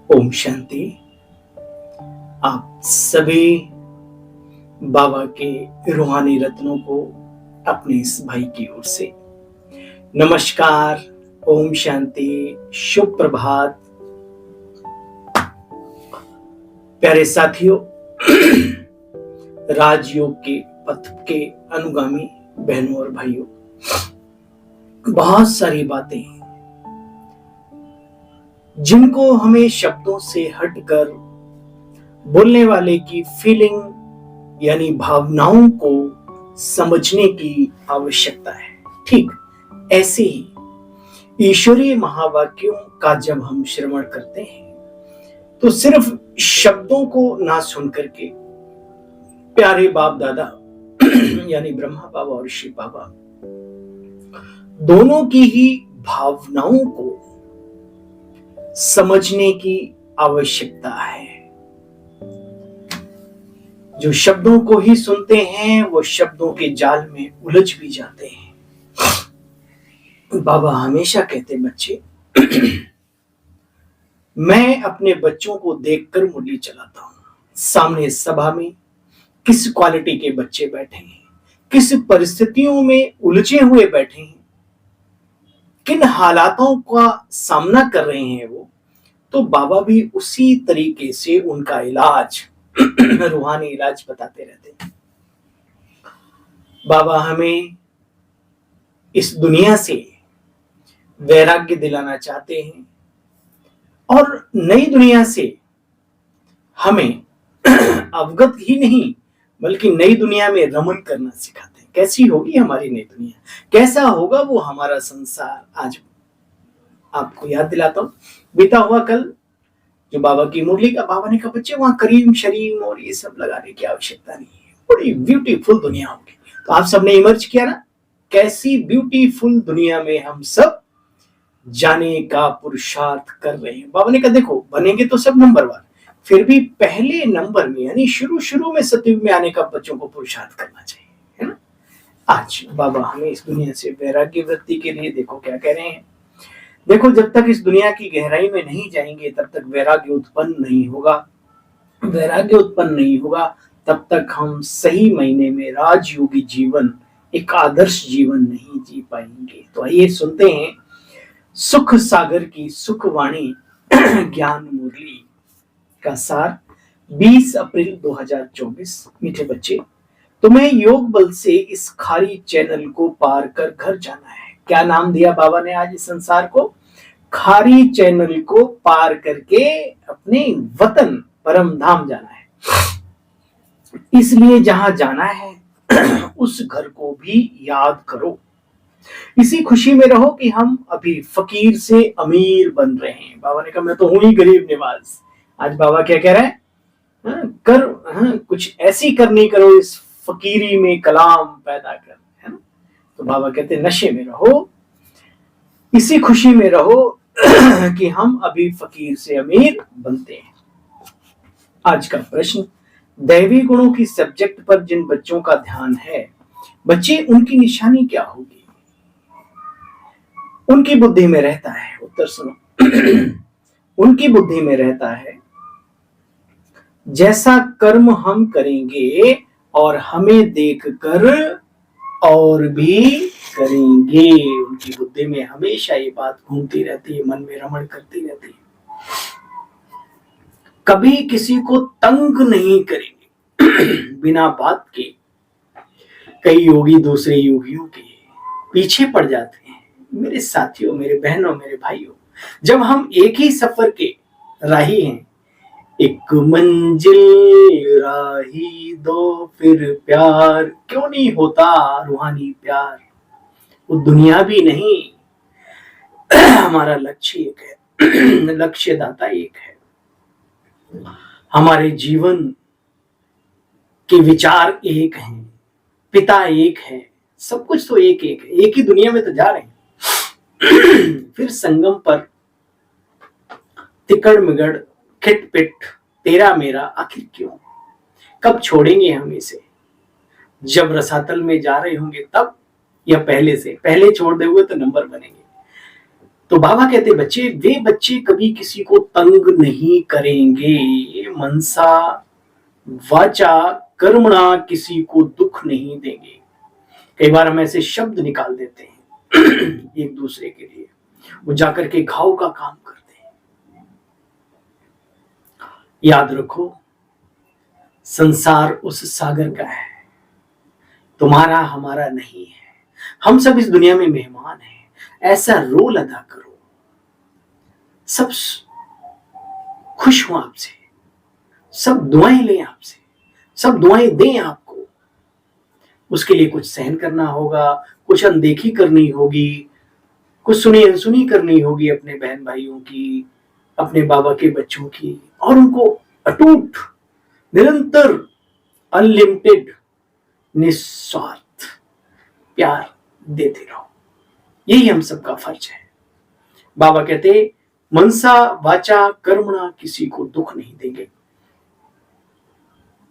ओम शांति। आप सभी बाबा के रूहानी रत्नों को अपने इस भाई की ओर से नमस्कार, ओम शांति, शुभ प्रभात। प्यारे साथियों, राजयोग के पथ के अनुगामी बहनों और भाइयों, बहुत सारी बातें हैं जिनको हमें शब्दों से हटकर बोलने वाले की फीलिंग यानी भावनाओं को समझने की आवश्यकता है। ठीक ऐसे ही ईश्वरीय महावाक्यों का जब हम श्रवण करते हैं तो सिर्फ शब्दों को ना सुन करके प्यारे बाप दादा यानी ब्रह्मा बाबा और शिव बाबा दोनों की ही भावनाओं को समझने की आवश्यकता है। जो शब्दों को ही सुनते हैं वो शब्दों के जाल में उलझ भी जाते हैं। बाबा हमेशा कहते, बच्चे मैं अपने बच्चों को देखकर मुरली चलाता हूं। सामने सभा में किस क्वालिटी के बच्चे बैठे हैं, किस परिस्थितियों में उलझे हुए बैठे हैं, किन हालातों का सामना कर रहे हैं वो, तो बाबा भी उसी तरीके से उनका इलाज रूहानी इलाज बताते रहते हैं। बाबा हमें इस दुनिया से वैराग्य दिलाना चाहते हैं और नई दुनिया से हमें अवगत ही नहीं बल्कि नई दुनिया में रमन करना सिखाते हैं। कैसी होगी हमारी नई दुनिया, कैसा होगा वो हमारा संसार। आज आपको याद दिलाता हूं, बीता हुआ कल जो बाबा की मुरली का, बाबा ने कहा बच्चे वहां करीम शरीम और ये सब लगाने की आवश्यकता नहीं है, बड़ी ब्यूटीफुल दुनिया होगी। तो आप सबने इमर्ज किया ना, कैसी ब्यूटीफुल दुनिया में हम सब जाने का पुरुषार्थ कर रहे हैं। बाबा ने कहा देखो बनेंगे तो सब नंबर वन, फिर भी पहले नंबर में यानी शुरू में सतयुग में आने का बच्चों को पुरुषार्थ करना चाहिए, है ना। आज बाबा हमें इस दुनिया से वैराग्य वृत्ति के लिए देखो क्या कह रहे हैं। देखो जब तक इस दुनिया की गहराई में नहीं जाएंगे तब तक वैराग्य उत्पन्न नहीं होगा। वैराग्य उत्पन्न नहीं होगा तब तक हम सही मायने में राजयोगी जीवन, एक आदर्श जीवन नहीं जी पाएंगे। तो आइए सुनते हैं सुख सागर की सुखवाणी ज्ञान मुरली का सार। 20 अप्रैल 2024। मीठे बच्चे, तुम्हें योग बल से इस खारी चैनल को पार कर घर जाना है। क्या नाम दिया बाबा ने आज इस संसार को? खारी चैनल को पार करके अपने वतन परम धाम जाना है। इसलिए जहां जाना है उस घर को भी याद करो। इसी खुशी में रहो कि हम अभी फकीर से अमीर बन रहे हैं। बाबा ने कहा मैं तो हूं ही गरीब निवाज। आज बाबा क्या कह रहे हैं? कुछ ऐसी करनी करो इस फकीरी में कलाम पैदा कर, है ना। तो बाबा कहते नशे में रहो, इसी खुशी में रहो कि हम अभी फकीर से अमीर बनते हैं। आज का प्रश्न, दैवी गुणों की सब्जेक्ट पर जिन बच्चों का ध्यान है, बच्चे उनकी निशानी क्या होगी? उनकी बुद्धि में रहता है, उत्तर सुनो उनकी बुद्धि में रहता है जैसा कर्म हम करेंगे और हमें देखकर और भी करेंगे। उनकी बुद्धि में हमेशा ये बात घूमती रहती है, मन में रमण करती रहती है। कभी किसी को तंग नहीं करेंगे बिना बात के। कई योगी दूसरे योगियों के पीछे पड़ जाते हैं। मेरे साथियों, मेरे बहनों, मेरे भाइयों, जब हम एक ही सफर के राही हैं, एक मंजिल राही दो फिर प्यार क्यों नहीं होता रूहानी प्यार। वो दुनिया भी नहीं, हमारा लक्ष्य एक है, लक्ष्य दाता एक है। हमारे जीवन के विचार एक हैं, पिता एक है, सब कुछ तो एक एक है, एक ही दुनिया में तो जा रहे हैं। फिर संगम पर तिकड़ मिगड़ खिटपिट तेरा मेरा आखिर क्यों? कब छोड़ेंगे हम इसे? जब रसातल में जा रहे होंगे तब, या पहले से? पहले छोड़ दे हुए तो नंबर बनेंगे। तो बाबा कहते बच्चे, वे बच्चे कभी किसी को तंग नहीं करेंगे, मनसा वाचा कर्मणा किसी को दुख नहीं देंगे। कई बार हम ऐसे शब्द निकाल देते हैं एक दूसरे के लिए, वो जाकर के घाव का काम करते हैं। याद रखो, संसार उस सागर का है, तुम्हारा हमारा नहीं है। हम सब इस दुनिया में मेहमान हैं। ऐसा रोल अदा करो, सब खुश हो आपसे, सब दुआएं लें आपसे, सब दुआएं दें आपको। उसके लिए कुछ सहन करना होगा, कुछ अनदेखी करनी होगी, कुछ सुनी अनसुनी करनी होगी अपने बहन भाइयों की, अपने बाबा के बच्चों की, और उनको अटूट, निरंतर, अनलिमिटेड, निस्वार्थ प्यार देते रहो। यही हम सबका फर्ज है। बाबा कहते, मनसा वाचा कर्मणा किसी को दुख नहीं देंगे।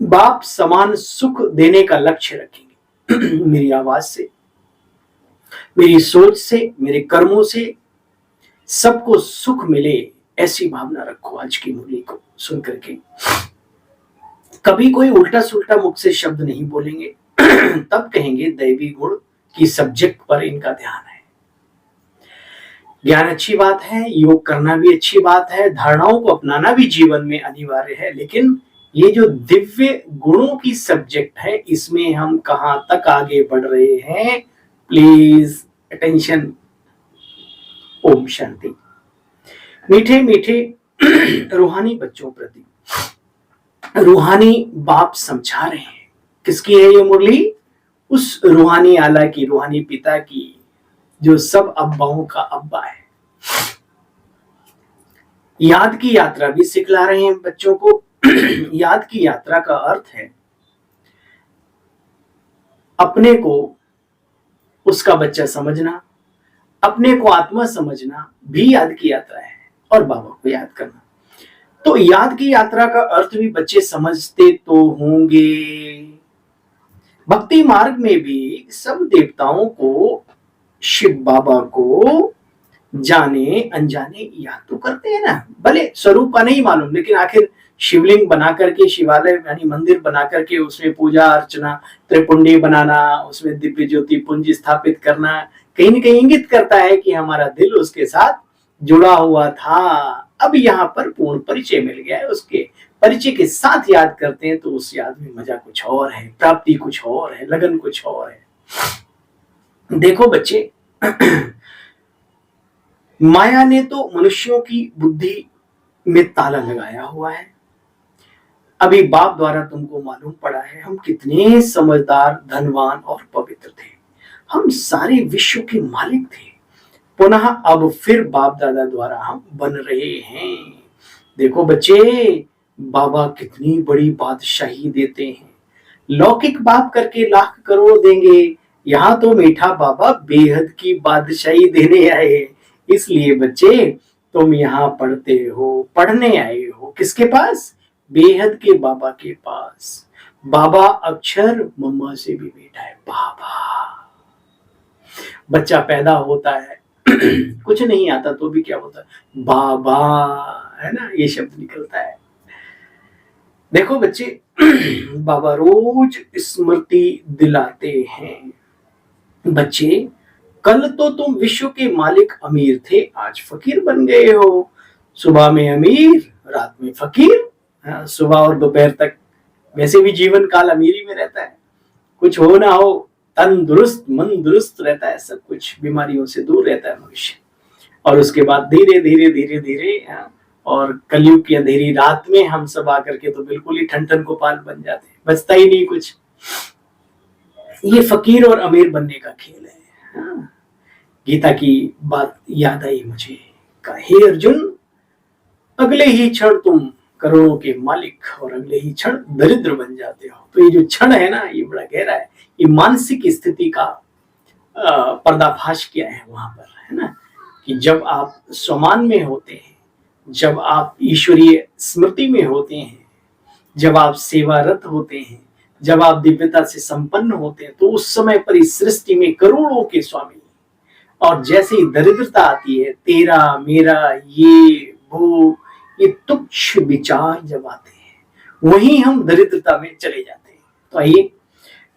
बाप समान सुख देने का लक्ष्य रखेंगे। मेरी आवाज से, मेरी सोच से, मेरे कर्मों से सबको सुख मिले, ऐसी भावना रखो। आज की मुरली को सुन करके कभी कोई उल्टा सुल्टा मुख से शब्द नहीं बोलेंगे। तब कहेंगे दैवी गुण की सब्जेक्ट पर इनका ध्यान है। ज्ञान अच्छी बात है, योग करना भी अच्छी बात है, धारणाओं को अपनाना भी जीवन में अनिवार्य है, लेकिन ये जो दिव्य गुणों की सब्जेक्ट है, इसमें हम कहां तक आगे बढ़ रहे हैं, प्लीज अटेंशन। ओम शांति। मीठे मीठे रूहानी बच्चों प्रति रूहानी बाप समझा रहे हैं। किसकी है ये मुरली? उस रूहानी आला की, रूहानी पिता की, जो सब अब्बाओं का अब्बा है। याद की यात्रा भी सिखला रहे हैं बच्चों को। याद की यात्रा का अर्थ है अपने को उसका बच्चा समझना, अपने को आत्मा समझना भी याद की यात्रा है, और बाबा को याद करना। तो याद की यात्रा का अर्थ भी बच्चे समझते तो होंगे। भक्ति मार्ग में भी सब देवताओं को, शिव बाबा को जाने अनजाने याद तो करते हैं ना। भले स्वरूप का नहीं मालूम, लेकिन आखिर शिवलिंग बना करके, शिवालय यानी मंदिर बना करके उसमें पूजा अर्चना, त्रिपुंडी बनाना, उसमें दिव्य ज्योति पुंज स्थापित करना, कहीं न कहीं इंगित करता है कि हमारा दिल उसके साथ जुड़ा हुआ था। अब यहाँ पर पूर्ण परिचय मिल गया है, उसके परिचय के साथ याद करते हैं तो उस याद में मजा कुछ और है, प्राप्ति कुछ और है, लगन कुछ और है। देखो बच्चे, माया ने तो मनुष्यों की बुद्धि में ताला लगाया हुआ है। अभी बाप द्वारा तुमको मालूम पड़ा है हम कितने समझदार, धनवान और पवित्र थे। हम सारे विश्व के मालिक थे। पुनः अब फिर बाप दादा द्वारा हम बन रहे हैं। देखो बच्चे, बाबा कितनी बड़ी बादशाही देते हैं। लौकिक बाप करके लाख करोड़ देंगे, यहाँ तो मीठा बाबा बेहद की बादशाही देने आए। इसलिए बच्चे, तुम यहाँ पढ़ते हो, पढ़ने आए हो किसके पास? बेहद के बाबा के पास। बाबा अक्षर मम्मा से भी बेटा है। बाबा, बच्चा पैदा होता है कुछ नहीं आता तो भी क्या होता है? बाबा, है ना, ये शब्द निकलता है। देखो बच्चे, बाबा रोज स्मृति दिलाते हैं। बच्चे, कल तो तुम विश्व के मालिक अमीर थे, आज फकीर बन गए हो। सुबह में अमीर, रात में फकीर। सुबह और दोपहर तक वैसे भी जीवन काल अमीरी में रहता है। कुछ हो ना हो, तन दुरुस्त, मन दुरुस्त रहता है, सब कुछ बीमारियों से दूर रहता है मनुष्य। और उसके बाद धीरे धीरे धीरे धीरे और कलयुग की अंधेरी रात में हम सब आकर के तो बिल्कुल ही ठन गोपाल बन जाते हैं, बचता ही नहीं कुछ। ये फकीर और अमीर बनने का खेल है। गीता की बात याद आई मुझे, हे अर्जुन, अगले ही क्षण तुम करोड़ों के मालिक और अगले ही क्षण दरिद्र बन जाते हो। तो ये जो क्षण है ना, ये बड़ा गहरा है। ये मानसिक स्थिति का पर्दाफाश किया है वहां पर, है ना, कि जब आप स्वमान में होते हैं, जब आप ईश्वरीय स्मृति में होते हैं, जब आप सेवारत होते हैं, जब आप दिव्यता से संपन्न होते हैं, तो उस समय पर इस सृष्टि में करोड़ों के स्वामी और जैसे ही दरिद्रता आती है, तेरा मेरा ये वो, ये तुच्छ विचार जब आते हैं, वहीं हम दरिद्रता में चले जाते हैं। तो आइए,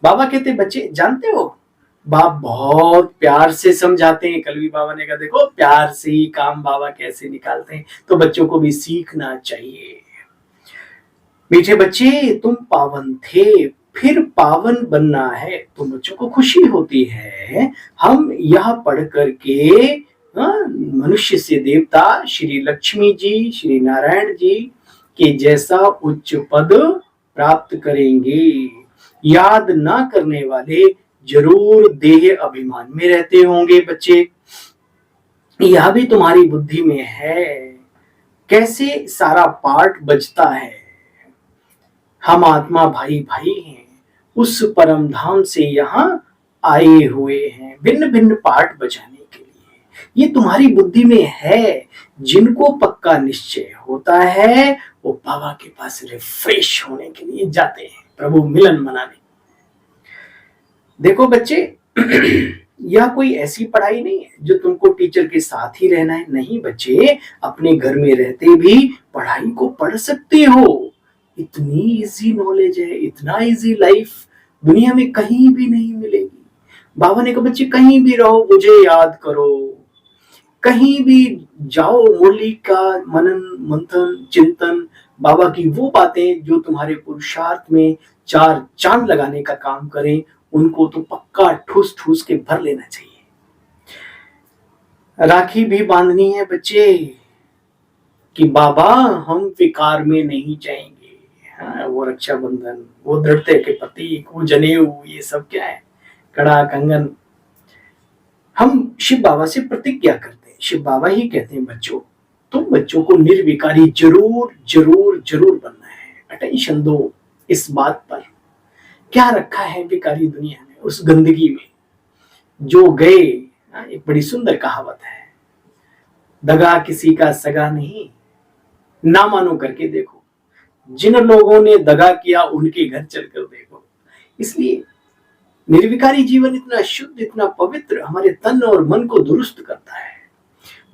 बाबा कहते बच्चे जानते हो, बाप बहुत प्यार से समझाते हैं। कल भी बाबा ने कहा देखो प्यार से ही काम बाबा कैसे निकालते हैं, तो बच्चों को भी सीखना चाहिए। मीठे बच्चे, तुम पावन थे, फिर पावन बनना है। तो बच्चों को खुशी होती है, हम यह पढ़ करके मनुष्य से देवता श्री लक्ष्मी जी, श्री नारायण जी के जैसा उच्च पद प्राप्त करेंगे। याद ना करने वाले जरूर देह अभिमान में रहते होंगे। बच्चे, यह भी तुम्हारी बुद्धि में है, कैसे सारा पाठ बजता है। हम आत्मा भाई भाई हैं, उस परम धाम से यहाँ आए हुए हैं भिन्न भिन्न पाठ बजाने के लिए। ये तुम्हारी बुद्धि में है। जिनको पक्का निश्चय होता है वो बाबा के पास रिफ्रेश होने के लिए जाते हैं, प्रभु मिलन मनाने। देखो बच्चे, यह कोई ऐसी पढ़ाई नहीं है जो तुमको टीचर के साथ ही रहना है। नहीं बच्चे, अपने घर में रहते भी पढ़ाई को पढ़ सकते हो। इतनी इजी नॉलेज है, इतना इजी लाइफ दुनिया में कहीं भी नहीं मिलेगी। बाबा ने कहा बच्चे कहीं भी रहो मुझे याद करो, कहीं भी जाओ मुरली का मनन मंथन चिंतन, बाबा की वो बातें जो तुम्हारे पुरुषार्थ में चार चांद लगाने का काम करें, उनको तो पक्का ठूस ठूस के भर लेना चाहिए। राखी भी बांधनी है बच्चे कि बाबा हम विकार में नहीं जाएंगे। हाँ, वो रक्षाबंधन, वो दृढ़ता के प्रतीक, वो जनेऊ, ये सब क्या है, कड़ा कंगन। हम शिव बाबा से प्रतिज्ञा करते हैं। शिव बाबा ही कहते हैं बच्चों, तुम बच्चों को निर्विकारी जरूर जरूर जरूर बनना है। अटेंशन दो इस बात पर। क्या रखा है विकारी दुनिया में, उस गंदगी में जो गए। एक बड़ी सुंदर कहावत है, दगा किसी का सगा नहीं, ना मानो करके देखो। जिन लोगों ने दगा किया उनके घर चलकर देखो। इसलिए निर्विकारी जीवन इतना शुद्ध, इतना पवित्र, हमारे तन और मन को दुरुस्त करता है।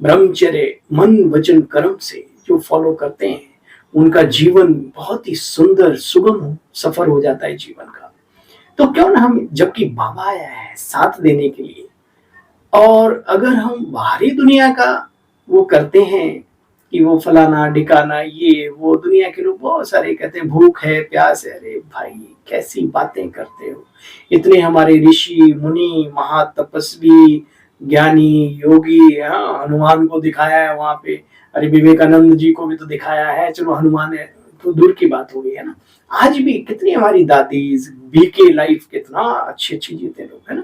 ब्रह्मचर्य मन वचन कर्म से जो फॉलो करते हैं उनका जीवन बहुत ही सुंदर सुगम सफर हो जाता है जीवन का। तो क्यों ना हम, जबकि बाबा आया है साथ देने के लिए, और अगर हम बाहरी दुनिया का वो करते हैं कि वो फलाना ढिकाना, ये वो, दुनिया के लोग बहुत सारे कहते हैं भूख है प्यास है। अरे भाई कैसी बातें करते हो। इतने हमारे ऋषि मुनि महातपस्वी ज्ञानी योगी, हनुमान को दिखाया है वहां पे। अरे विवेकानंद जी को भी तो दिखाया है, चलो हनुमान है तो दूर की बात हो गई है ना। आज भी कितनी हमारी दादीज बीके लाइफ कितना अच्छी अच्छी जीते लोग है ना,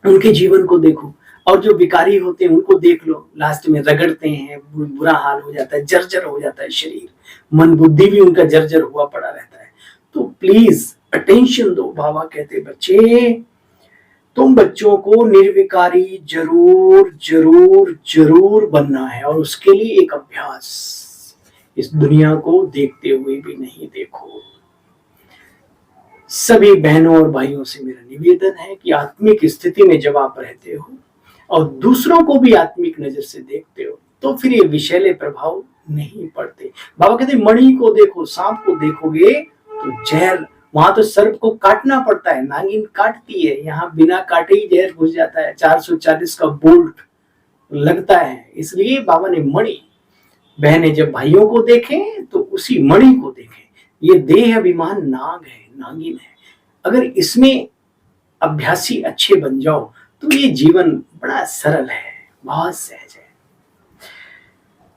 उनके जीवन को देखो। और जो विकारी होते हैं उनको देख लो, लास्ट में रगड़ते हैं, बुरा हाल हो जाता है, जर्जर हो जाता है शरीर, मन बुद्धि भी उनका जर्जर हुआ पड़ा रहता है। तो प्लीज अटेंशन दो। बाबा कहते बच्चे, तुम बच्चों को निर्विकारी जरूर जरूर जरूर बनना है, और उसके लिए एक अभ्यास, इस दुनिया को देखते हुए भी नहीं देखो। सभी बहनों और भाइयों से मेरा निवेदन है कि आत्मिक स्थिति में जब आप रहते हो और दूसरों को भी आत्मिक नजर से देखते हो तो फिर ये विषैले प्रभाव नहीं पड़ते। बाबा कहते मणि को देखो, सांप को देखोगे तो जहर, वहां तो सर्प को काटना पड़ता है, नागिन काटती है, यहाँ बिना काटे ही जहर घुस जाता है, 440 का बोल्ट लगता है। इसलिए बाबा ने मणि, बहनें जब भाइयों को देखें तो उसी मणि को देखें। ये देह अभिमान नाग है, नागिन है। अगर इसमें अभ्यासी अच्छे बन जाओ तो ये जीवन बड़ा सरल है, बहुत सहज है।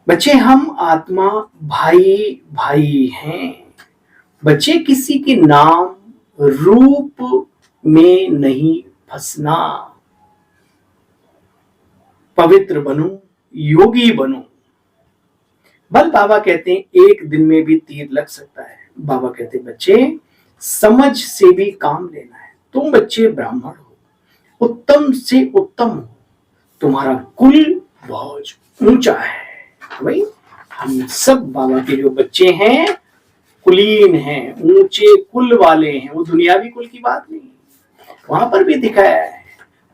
बच्चे, हम आत्मा भाई भाई हैं। बच्चे, किसी के नाम रूप में नहीं फंसना। पवित्र बनो, योगी बनो। बल बाबा कहते हैं एक दिन में भी तीर लग सकता है। बाबा कहते बच्चे समझ से भी काम लेना है। तुम बच्चे ब्राह्मण हो, उत्तम से उत्तम हो, तुम्हारा कुल बहुत ऊंचा है। भाई हम सब बाबा के जो बच्चे हैं कुलीन हैं, ऊंचे कुल वाले हैं। वो दुनियावी कुल की बात नहीं, वहां पर भी दिखाया है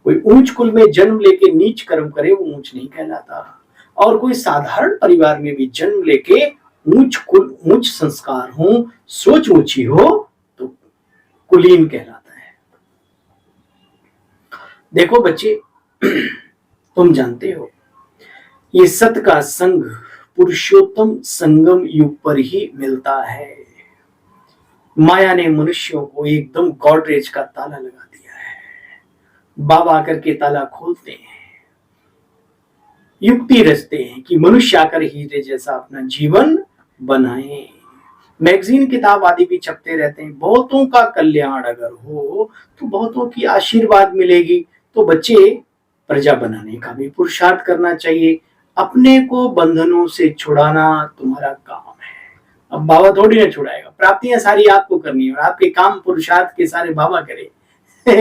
कोई ऊंच कुल में जन्म लेके नीच कर्म करे वो ऊंच नहीं कहलाता, और कोई साधारण परिवार में भी जन्म लेके ऊंच कुल, ऊंच संस्कार हो, सोच ऊंची हो तो कुलीन कहलाता है। देखो बच्चे, तुम जानते हो ये सत का संग पुरुषोत्तम संगम युग पर ही मिलता है। माया ने मनुष्यों को एकदम गॉडरेज का ताला लगा दिया है। बाबा आकर के ताला खोलते हैं, युक्ति रचते हैं कि मनुष्य आकर हीरे जैसा अपना जीवन बनाए। मैगजीन, किताब आदि भी छपते रहते हैं। बहुतों का कल्याण अगर हो तो बहुतों की आशीर्वाद मिलेगी। तो बच्चे, प्रजा बनाने का भी पुरुषार्थ करना चाहिए। अपने को बंधनों से छुड़ाना तुम्हारा काम है। अब बाबा थोड़ी ना छुड़ाएगा, प्राप्तियां सारी आपको करनी है और आपके काम पुरुषार्थ के सारे बाबा करे।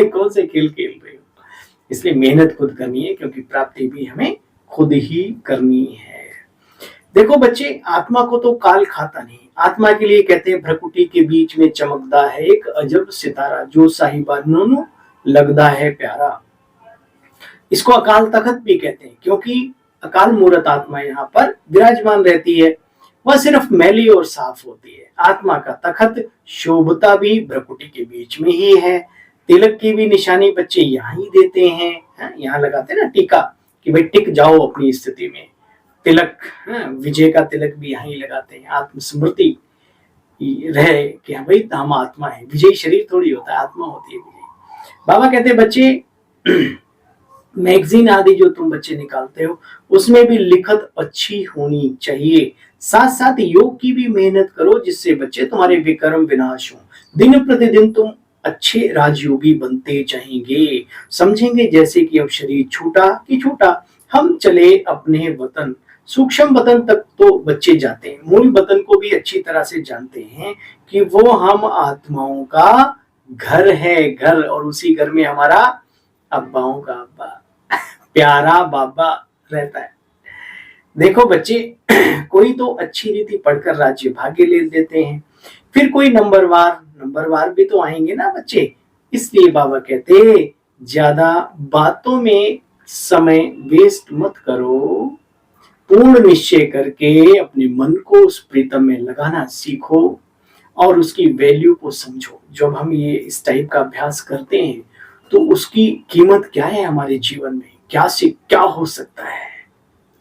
कौन से खेल खेल रहे हो? इसलिए मेहनत खुद करनी है, क्योंकि प्राप्ति भी हमें खुद ही करनी है। देखो बच्चे, आत्मा को तो काल खाता नहीं। आत्मा के लिए कहते हैं भ्रकुटी के बीच में चमकदा है एक अजब सितारा, जो साहिबा नोनो लगदा है प्यारा। इसको अकाल तखत भी कहते हैं, क्योंकि अकाल मूर्त आत्मा यहाँ पर विराजमान रहती है। वह सिर्फ मैली और साफ होती है। आत्मा का तखत शोभता भी भ्रकुटी के बीच में ही है। तिलक की भी निशानी बच्चे यहाँ ही देते हैं। यहाँ लगाते हैं ना टीका, कि भाई टिक जाओ अपनी स्थिति में। तिलक, विजय का तिलक भी यहाँ ही लगाते हैं, आत्मस्मृति रहे कि हाँ भाई हम आत्मा है। विजयी शरीर थोड़ी होता है, आत्मा होती है विजयी। बाबा कहते हैं बच्चे, मैगजीन आदि जो तुम बच्चे निकालते हो उसमें भी लिखत अच्छी होनी चाहिए। साथ साथ योग की भी मेहनत करो, जिससे बच्चे तुम्हारे विकर्म विनाश हो। दिन प्रतिदिन तुम अच्छे राजयोगी बनते जाएंगे। समझेंगे जैसे कि अब शरीर छूटा कि छूटा, हम चले अपने वतन। सूक्ष्म वतन तक तो बच्चे जाते हैं, मूल वतन को भी अच्छी तरह से जानते हैं कि वो हम आत्माओं का घर है, घर, और उसी घर में हमारा अब्बाओं का अब्बा प्यारा बाबा रहता है। देखो बच्चे, कोई तो अच्छी रीति पढ़कर राज्य भाग्य ले लेते हैं, फिर कोई नंबरवार भी तो आएंगे ना बच्चे। इसलिए बाबा कहते ज्यादा बातों में समय वेस्ट मत करो। पूर्ण निश्चय करके अपने मन को उस प्रीतम में लगाना सीखो और उसकी वैल्यू को समझो। जब हम ये इस टाइप का अभ्यास करते हैं तो उसकी कीमत क्या है हमारे जीवन में, क्या से क्या हो सकता है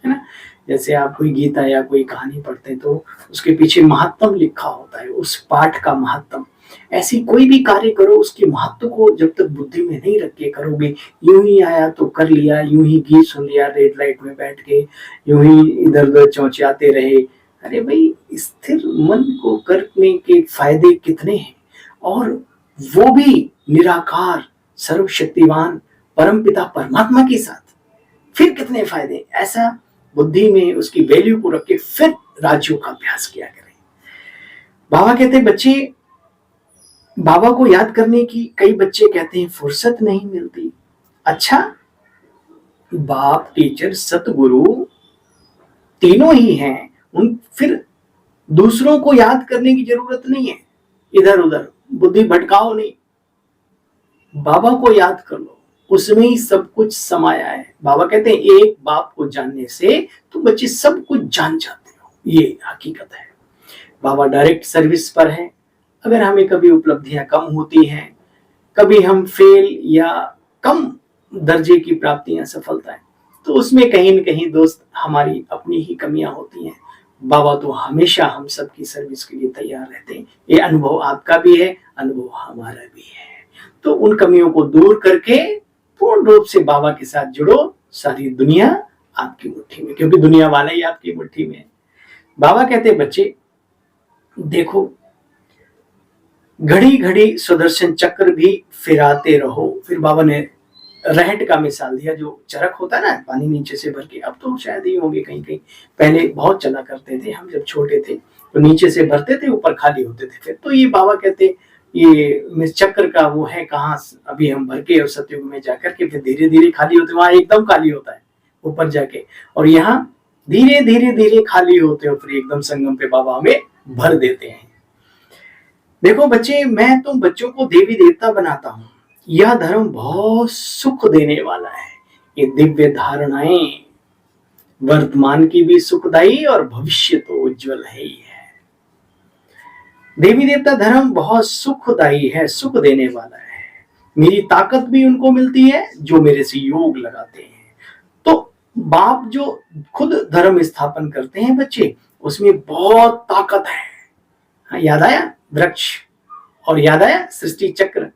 ना। जैसे आप कोई गीता या कोई कहानी पढ़ते हैं तो उसके पीछे महात्म लिखा होता है, उस पाठ का महात्म। ऐसी कोई भी कार्य करो, उसके महत्व को जब तक बुद्धि में नहीं रख के करोगे, यूं ही आया तो कर लिया, यूं ही गीत सुन लिया रेड लाइट में बैठ के, यूं ही इधर उधर चौंचाते रहे। अरे भाई, स्थिर मन को करने के फायदे कितने हैं, और वो भी निराकार सर्वशक्तिवान परमपिता परमात्मा के साथ, फिर कितने फायदे। ऐसा बुद्धि में उसकी वैल्यू को रख के फिर राज्यों का अभ्यास किया करें। बाबा कहते हैं बच्चे, बाबा को याद करने की कई बच्चे कहते हैं फुर्सत नहीं मिलती। अच्छा, बाप, टीचर, सतगुरु तीनों ही हैं, उन फिर दूसरों को याद करने की जरूरत नहीं है। इधर उधर बुद्धि भटकाओ नहीं, बाबा को याद कर लो, उसमें ही सब कुछ समाया है। बाबा कहते हैं एक बाप को जानने से तुम बच्चे सब कुछ जान जाते हो, ये हकीकत है। बाबा डायरेक्ट सर्विस पर है। अगर हमें कभी उपलब्धियां कम होती हैं, कभी हम फेल या कम दर्जे की प्राप्तियां, सफलताएं, तो उसमें कहीं न कहीं दोस्त हमारी अपनी ही कमियां होती हैं। बाबा तो हमेशा हम सबकी सर्विस के लिए तैयार रहते हैं। ये अनुभव आपका भी है, अनुभव हमारा भी है। तो उन कमियों को दूर करके पूर्ण रूप से बाबा के साथ जुड़ो। सारी दुनिया आपकी मुट्ठी में, क्योंकि दुनिया वाला ही आपकी मुट्ठी में है। बाबा कहते हैं बच्चे देखो, घड़ी घड़ी सुदर्शन चक्र भी फिराते रहो। फिर बाबा ने रहट का मिसाल दिया, जो चरख होता है ना, पानी नीचे से भर के, अब तो शायद ही होंगे कहीं कहीं, पहले बहुत चला करते थे। हम जब छोटे थे तो नीचे से भरते थे, ऊपर खाली होते थे। फिर तो ये बाबा कहते ये चक्र का वो है कहाँ, अभी हम भर के और सतयुग में जाकर के फिर धीरे धीरे खाली होते, वहां एकदम खाली होता है ऊपर जाके, और यहाँ धीरे धीरे धीरे खाली होते हो, फिर एकदम संगम पे बाबा हमें भर देते हैं। देखो बच्चे, मैं तुम बच्चों को देवी देवता बनाता हूँ, यह धर्म बहुत सुख देने वाला है। ये दिव्य धारणाएं वर्तमान की भी सुखदायी और भविष्य तो उज्जवल है ही है। देवी देवता धर्म बहुत सुखदायी है, सुख देने वाला है। मेरी ताकत भी उनको मिलती है जो मेरे से योग लगाते हैं। तो बाप जो खुद धर्म स्थापन करते हैं बच्चे, उसमें बहुत ताकत है। हाँ, याद आया वृक्ष और याद आया सृष्टि चक्र।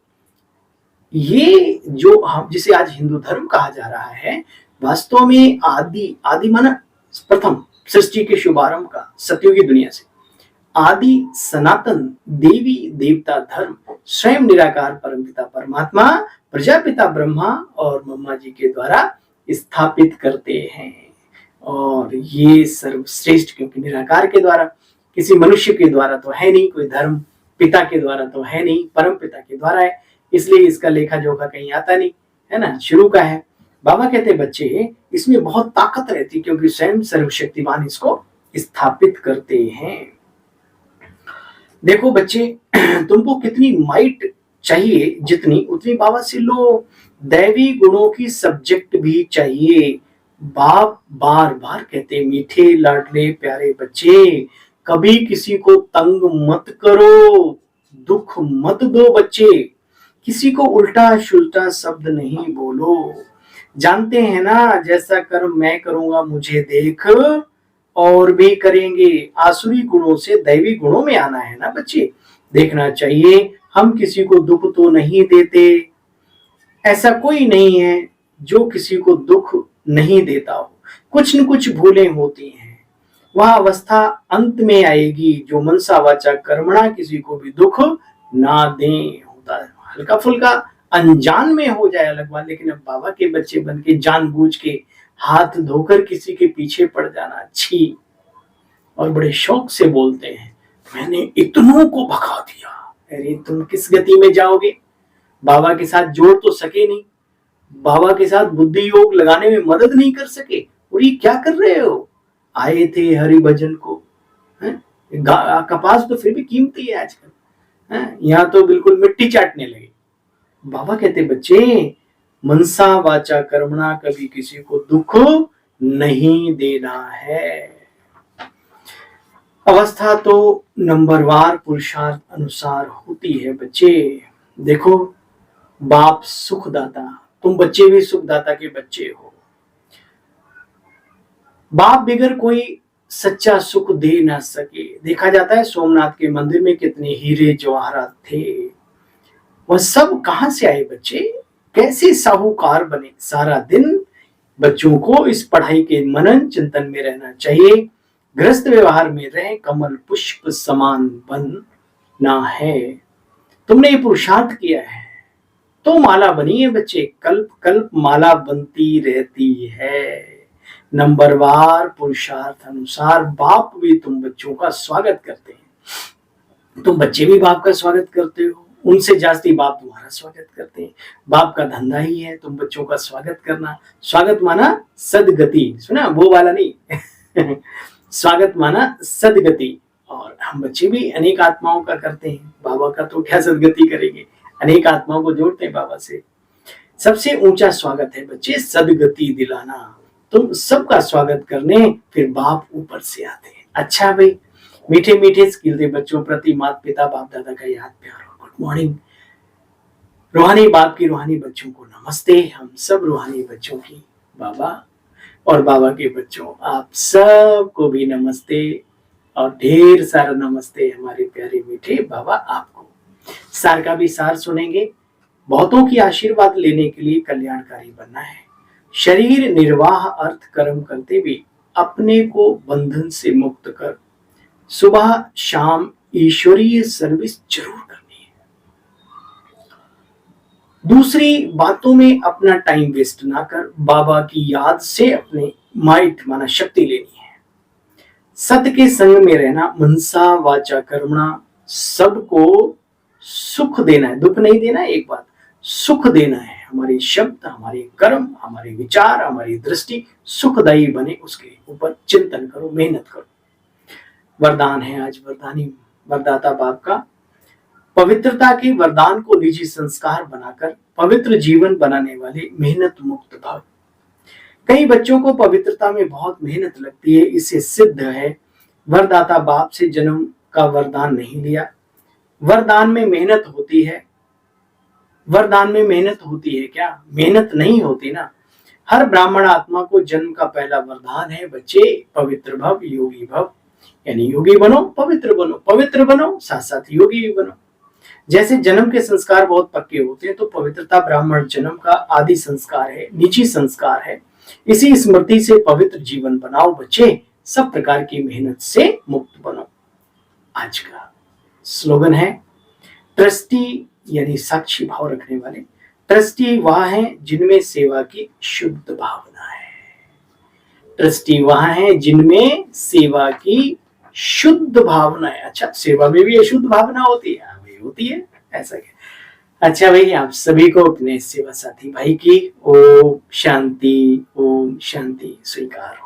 ये जो हम जिसे आज हिंदू धर्म कहा जा रहा है, वास्तव में आदि माना प्रथम सृष्टि के शुभारंभ का, सतयुगी दुनिया से आदि सनातन देवी देवता धर्म स्वयं निराकार परमपिता परमात्मा, प्रजापिता ब्रह्मा और मम्मा जी के द्वारा स्थापित करते हैं। और ये सर्वश्रेष्ठ, क्योंकि निराकार के द्वारा, किसी मनुष्य के द्वारा तो है नहीं कोई धर्म, पिता के द्वारा तो है नहीं, परम पिता के द्वारा है, इसलिए इसका लेखा जोखा कहीं आता नहीं, है ना, शुरू का है। बाबा कहते बच्चे इसमें बहुत ताकत रहती, क्योंकि स्वयं सर्वशक्तिमान इसको स्थापित करते हैं। देखो बच्चे, तुमको कितनी माइट चाहिए, जितनी उतनी बाबा से लो। दैवी गुणों की सब्जेक्ट भी चाहिए। बाप बार बार कहते, मीठे लाडले प्यारे बच्चे, कभी किसी को तंग मत करो, दुख मत दो बच्चे, किसी को उल्टा शुल्टा शब्द नहीं बोलो। जानते हैं ना, जैसा कर्म मैं करूंगा मुझे देख और भी करेंगे। आसुरी गुणों से दैवी गुणों में आना है ना बच्चे। देखना चाहिए, हम किसी को दुख तो नहीं देते, ऐसा कोई नहीं है जो किसी को दुख नहीं देता हो। कुछ न कुछ भूलें होती हैं, वह अवस्था अंत में आएगी जो मनसा वाचा कर्मणा किसी को भी दुख ना दें। होता है हल्का फुल्का अनजान में हो जाए अलग बात, लेकिन अब बाबा के बच्चे बन के जानबूझ के हाथ धोकर किसी के पीछे पड़ जाना अच्छी, और बड़े शौक से बोलते हैं मैंने इतनों को भगा दिया। अरे तुम किस गति में जाओगे? बाबा के साथ जोड़ तो सके नहीं, बाबा के साथ बुद्धि योग लगाने में मदद नहीं कर सके, और ये क्या कर रहे हो? आए थे हरि भजन को, कपास तो फिर भी कीमती है आजकल, यहाँ तो बिल्कुल मिट्टी चाटने लगे। बाबा कहते बच्चे, मनसा वाचा कर्मणा, कभी किसी को दुख नहीं देना है। अवस्था तो नंबरवार पुरुषार्थ अनुसार होती है बच्चे। देखो, बाप सुखदाता, तुम बच्चे भी सुखदाता के बच्चे हो। बाप बिगर कोई सच्चा सुख दे ना सके। देखा जाता है सोमनाथ के मंदिर में कितने हीरे जवाहरात थे, वह सब कहां से आए बच्चे? कैसे साहूकार बने? सारा दिन बच्चों को इस पढ़ाई के मनन चिंतन में रहना चाहिए। गृहस्थ व्यवहार में रहे, कमल पुष्प समान बनना है। तुमने ये पुरुषार्थ किया है तो माला बनी है बच्चे, कल्प कल्प माला बनती रहती है। नंबरवार पुरुषार्थ अनुसार बाप भी तुम बच्चों का स्वागत करते हैं, तुम बच्चे भी बाप का स्वागत करते हो, उनसे जास्ती बाप तुम्हारा स्वागत करते हैं। बाप का धंधा ही है तुम बच्चों का स्वागत करना। स्वागत माना सदगति, सुना वो वाला नहीं स्वागत माना सदगति। और हम बच्चे भी अनेक आत्माओं का करते हैं, बाबा का तो क्या सदगति करेंगे, अनेक आत्माओं को जोड़ते हैं बाबा से। सबसे ऊंचा स्वागत है बच्चे सदगति दिलाना। तुम सबका स्वागत करने फिर बाप ऊपर से आते हैं। अच्छा भाई, मीठे मीठे स्किल दे बच्चों प्रति माता पिता बाप दादा का याद प्यार और गुड मॉर्निंग। रूहानी बाप की रूहानी बच्चों को नमस्ते। हम सब रूहानी बच्चों की बाबा और बाबा के बच्चों आप सबको भी नमस्ते, और ढेर सारा नमस्ते हमारे प्यारे मीठे बाबा आपको। सार का भी सार सुनेंगे। बहुतों की आशीर्वाद लेने के लिए कल्याणकारी बनना है। शरीर निर्वाह अर्थ कर्म करते भी अपने को बंधन से मुक्त कर सुबह शाम ईश्वरीय सर्विस जरूर करनी है। दूसरी बातों में अपना टाइम वेस्ट ना कर बाबा की याद से अपने माइट माना शक्ति लेनी है। सत्य के संग में रहना, मनसा वाचा कर्मणा, सबको सुख देना है, दुख नहीं देना है। एक बात, सुख देना है। हमारे शब्द, हमारे कर्म, हमारे विचार, हमारी दृष्टि सुखदायी बने, उसके ऊपर चिंतन करो, मेहनत करो। वरदान है आज वरदानी वरदाता बाप का, पवित्रता के वरदान को निजी संस्कार बनाकर पवित्र जीवन बनाने वाले मेहनत मुक्त भव। कई बच्चों को पवित्रता में बहुत मेहनत लगती है, इससे सिद्ध है वरदाता बाप से जन्म का वरदान नहीं लिया। वरदान में मेहनत होती है, वरदान में मेहनत होती है क्या? मेहनत नहीं होती ना। हर ब्राह्मण आत्मा को जन्म का पहला वरदान है, बच्चे पवित्र भव, योगी भव, यानी योगी बनो, पवित्र बनो, साथ साथ योगी भी बनो। जैसे जन्म के संस्कार बहुत पक्के होते हैं, तो पवित्रता ब्राह्मण जन्म का आदि संस्कार है, निजी संस्कार है। इसी स्मृति से पवित्र जीवन बनाओ बच्चे, सब प्रकार की मेहनत से मुक्त बनो। आज का स्लोगन है ट्रस्टी, यानी साक्षी भाव रखने वाले। ट्रस्टी वह हैं जिनमें सेवा की शुद्ध भावना है। ट्रस्टी वह हैं जिनमें सेवा की शुद्ध भावना है। अच्छा, सेवा में भी अशुद्ध भावना होती है? भाई होती है, ऐसा क्या? अच्छा भाई, आप सभी को अपने सेवा साथी भाई की ओम शांति स्वीकार हो।